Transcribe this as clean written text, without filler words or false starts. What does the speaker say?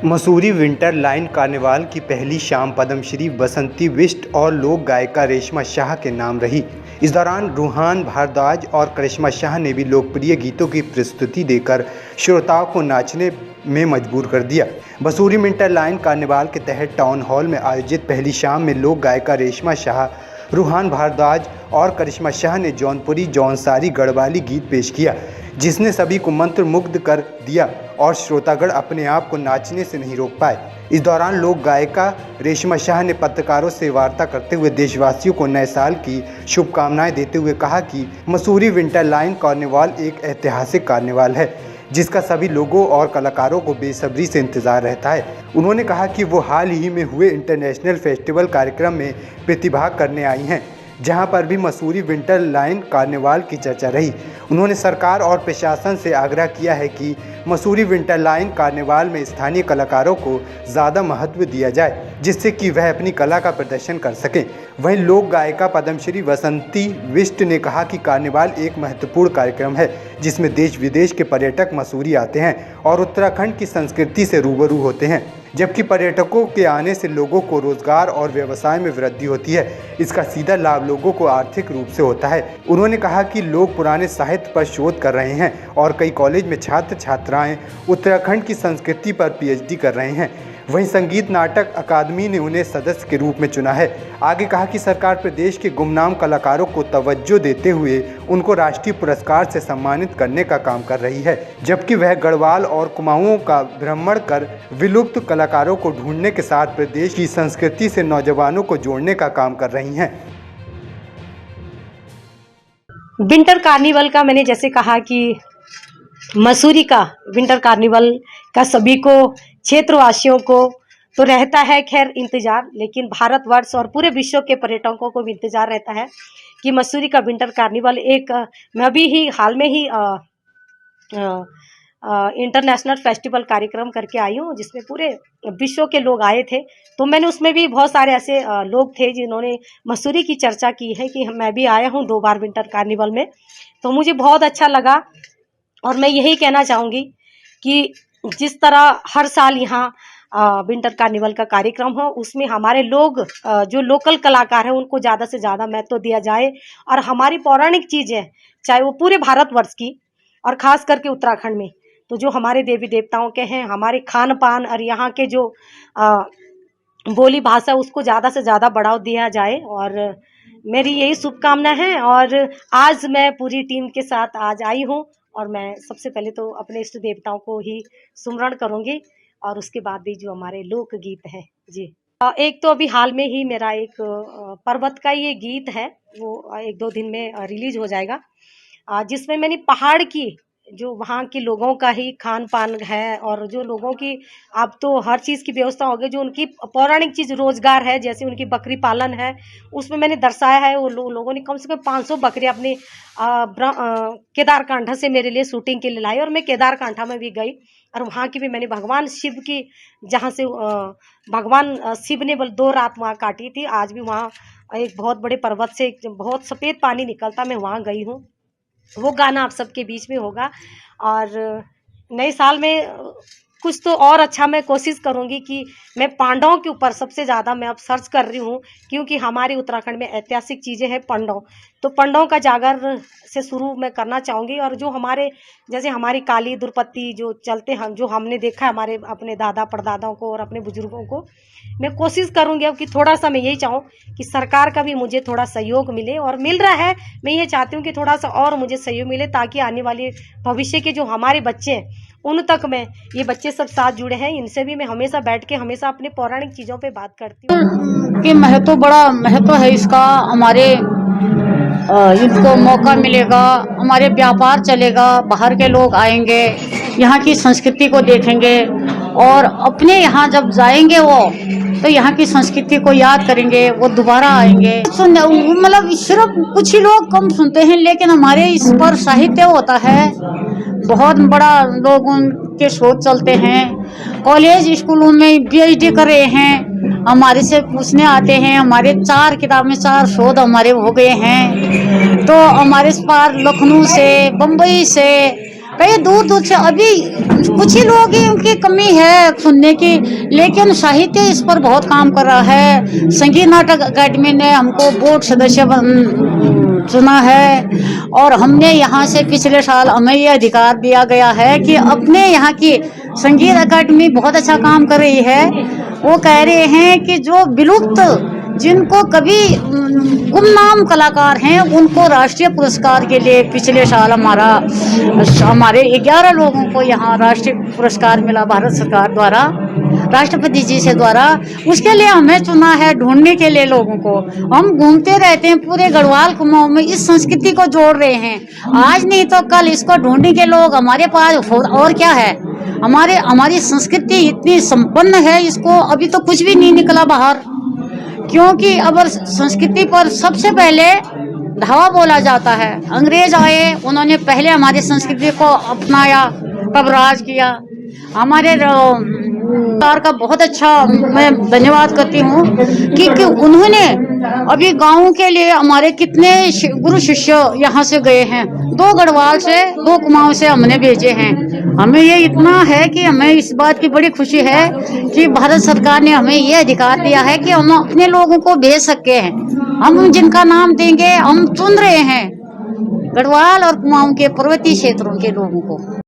Mussoorie winter line carnival की पहली शाम पद्मश्री बसंती बिष्ट और लोक गायिका रेशमा शाह के नाम रही। इस दौरान रूहान भारद्वाज और करिश्मा शाह ने भी लोकप्रिय गीतों की प्रस्तुति देकर श्रोताओं को नाचने में मजबूर कर दिया। मसूरी विंटर लाइन कार्निवाल के तहत टाउन हॉल में आयोजित पहली शाम में लोक गायिका रेशमा शाह, रूहान भारद्वाज और करिश्मा शाह ने जौनपुरी जौनसारी गढ़वाली गीत पेश किया, जिसने सभी को मंत्रमुग्ध कर दिया और श्रोतागण अपने आप को नाचने से नहीं रोक पाए। इस दौरान लोक गायिका रेशमा शाह ने पत्रकारों से वार्ता करते हुए देशवासियों को नए साल की शुभकामनाएं देते हुए कहा कि मसूरी विंटर लाइन कार्निवाल एक ऐतिहासिक कार्निवाल है, जिसका सभी लोगों और कलाकारों को बेसब्री से इंतजार रहता है। उन्होंने कहा कि वो हाल ही में हुए इंटरनेशनल फेस्टिवल कार्यक्रम में प्रतिभाग करने आई हैं, जहां पर भी मसूरी विंटर लाइन कार्निवाल की चर्चा रही। उन्होंने सरकार और प्रशासन से आग्रह किया है कि मसूरी विंटर लाइन कार्निवाल में स्थानीय कलाकारों को ज़्यादा महत्व दिया जाए, जिससे कि वह अपनी कला का प्रदर्शन कर सकें। वहीं लोक गायिका पद्मश्री बसंती बिष्ट ने कहा कि कार्निवाल एक महत्वपूर्ण कार्यक्रम है, जिसमें देश विदेश के पर्यटक मसूरी आते हैं और उत्तराखंड की संस्कृति से रूबरू होते हैं, जबकि पर्यटकों के आने से लोगों को रोजगार और व्यवसाय में वृद्धि होती है। इसका सीधा लाभ लोगों को आर्थिक रूप से होता है। उन्होंने कहा कि लोग पुराने साहित्य पर शोध कर रहे हैं और कई कॉलेज में छात्र छात्राएं उत्तराखंड की संस्कृति पर पीएचडी कर रहे हैं। वहीं संगीत नाटक अकादमी ने उन्हें सदस्य के रूप में चुना है। आगे कहा कि सरकार प्रदेश के गुमनाम कलाकारों को तवज्जो देते हुए उनको राष्ट्रीय पुरस्कार से सम्मानित करने का काम कर रही है, जबकि वह गढ़वाल और कुमाऊं का भ्रमण कर विलुप्त कलाकारों को ढूंढने के साथ प्रदेश की संस्कृति से नौजवानों को जोड़ने का काम कर रही हैं। विंटर कार्निवल का मैंने जैसे कहा कि मसूरी का विंटर कार्निवल का सभी को, क्षेत्रवासियों को तो रहता है खैर इंतजार, लेकिन भारतवर्ष और पूरे विश्व के पर्यटकों को भी इंतजार रहता है कि मसूरी का विंटर कार्निवल एक मैं अभी ही हाल में ही इंटरनेशनल फेस्टिवल कार्यक्रम करके आई हूँ, जिसमें पूरे विश्व के लोग आए थे। तो मैंने उसमें भी बहुत सारे ऐसे लोग थे जिन्होंने मसूरी की चर्चा की है कि मैं भी आया हूँ 2 बार विंटर कार्निवल में, तो मुझे बहुत अच्छा लगा। और मैं यही कहना चाहूँगी कि जिस तरह हर साल यहाँ विंटर कार्निवल का कार्यक्रम हो, उसमें हमारे लोग जो लोकल कलाकार हैं उनको ज़्यादा से ज़्यादा महत्व दिया जाए, और हमारी पौराणिक चीज़ें चाहे वो पूरे भारतवर्ष की और ख़ास करके उत्तराखंड में तो जो हमारे देवी देवताओं के हैं, हमारे खान पान और यहाँ के जो बोली भाषा, उसको ज़्यादा से ज़्यादा बढ़ावा दिया जाए। और मेरी यही शुभकामना है। और आज मैं पूरी टीम के साथ आज आई हूँ, और मैं सबसे पहले तो अपने इष्ट देवताओं को ही सुमरण करूँगी, और उसके बाद भी जो हमारे लोकगीत हैं जी। एक तो अभी हाल में ही मेरा एक पर्वत का ये गीत है, वो 1-2 दिन में रिलीज हो जाएगा, जिसमें मैंने पहाड़ की जो वहाँ के लोगों का ही खान पान है, और जो लोगों की अब तो हर चीज़ की व्यवस्था हो गई, जो उनकी पौराणिक चीज़ रोजगार है, जैसे उनकी बकरी पालन है, उसमें मैंने दर्शाया है। वो लोगों ने कम से कम 500 बकरियाँ अपने केदारकांठा से मेरे लिए शूटिंग के लिए लाई, और मैं केदारकांठा में भी गई, और वहाँ की भी मैंने भगवान शिव की, जहाँ से भगवान शिव ने 2 रात वहाँ काटी थी। आज भी वहाँ एक बहुत बड़े पर्वत से बहुत सफ़ेद पानी निकलता, मैं वहाँ गई हूँ। वो गाना आप सबके बीच में होगा। और नए साल में कुछ तो और अच्छा मैं कोशिश करूंगी कि मैं पांडवों के ऊपर सबसे ज़्यादा मैं अब सर्च कर रही हूँ, क्योंकि हमारे उत्तराखंड में ऐतिहासिक चीज़ें हैं पांडव, तो पांडवों का जागर से शुरू मैं करना चाहूँगी। और जो हमारे जैसे हमारी काली द्रौपदी जो चलते हम जो हमने देखा है हमारे अपने दादा परदादाओं को और अपने बुजुर्गों को, मैं कोशिश करूँगी अब कि थोड़ा सा मैं यही चाहूँ कि सरकार का भी मुझे थोड़ा सहयोग मिले, और मिल रहा है। मैं ये चाहती हूँ कि थोड़ा सा और मुझे सहयोग मिले, ताकि आने वाले भविष्य के जो हमारे बच्चे हैं उन तक मैं, ये बच्चे सब साथ जुड़े हैं, इनसे भी मैं हमेशा बैठ के हमेशा अपने पौराणिक चीज़ों पे बात करती हूँ कि बड़ा महत्व है इसका। हमारे इनको मौका मिलेगा, हमारे व्यापार चलेगा, बाहर के लोग आएंगे, यहाँ की संस्कृति को देखेंगे, और अपने यहाँ जब जाएंगे वो तो यहाँ की संस्कृति को याद करेंगे, वो दोबारा आएंगे। मतलब सिर्फ कुछ ही लोग कम सुनते हैं, लेकिन हमारे इस पर साहित्य होता है, बहुत बड़ा लोगों के शोध चलते हैं, कॉलेज स्कूलों में पीएचडी कर रहे हैं, हमारे से पूछने आते हैं। हमारे 4 किताब में 4 शोध हमारे हो गए हैं। तो हमारे पास लखनऊ से, बम्बई से, कई दूर दूर से, अभी कुछ ही लोग ही उनकी कमी है सुनने की, लेकिन साहित्य इस पर बहुत काम कर रहा है। संगीत नाटक अकादमी ने हमको बोर्ड सदस्य चुना है और हमने यहाँ से पिछले साल हमें ये अधिकार दिया गया है कि अपने यहाँ की संगीत अकादमी बहुत अच्छा काम कर रही है। वो कह रहे हैं कि जो विलुप्त, जिनको कभी गुमनाम कलाकार हैं, उनको राष्ट्रीय पुरस्कार के लिए पिछले साल हमारे 11 लोगों को यहाँ राष्ट्रीय पुरस्कार मिला भारत सरकार द्वारा, राष्ट्रपति जी से द्वारा। उसके लिए हमें चुना है, ढूंढने के लिए लोगों को। हम घूमते रहते हैं पूरे गढ़वाल कुमाऊं में, इस संस्कृति को जोड़ रहे हैं। आज नहीं तो कल इसको ढूंढने के लोग हमारे पास। और क्या है, हमारी संस्कृति इतनी संपन्न है, इसको अभी तो कुछ भी नहीं निकला बाहर। क्योंकि अब संस्कृति पर सबसे पहले धावा बोला जाता है। अंग्रेज आए, उन्होंने पहले हमारी संस्कृति को अपनाया, तब राज किया। हमारे सरकार का बहुत अच्छा मैं धन्यवाद करती हूँ कि उन्होंने अभी गाँव के लिए हमारे कितने गुरु शिष्य यहाँ से गए हैं। 2 गढ़वाल से, 2 कुमाऊं से हमने भेजे हैं। हमें ये इतना है कि हमें इस बात की बड़ी खुशी है कि भारत सरकार ने हमें ये अधिकार दिया है कि हम अपने लोगों को भेज सके हैं। हम जिनका नाम देंगे, हम चुन रहे हैं गढ़वाल और कुमाऊं के पर्वतीय क्षेत्रों के लोगों को।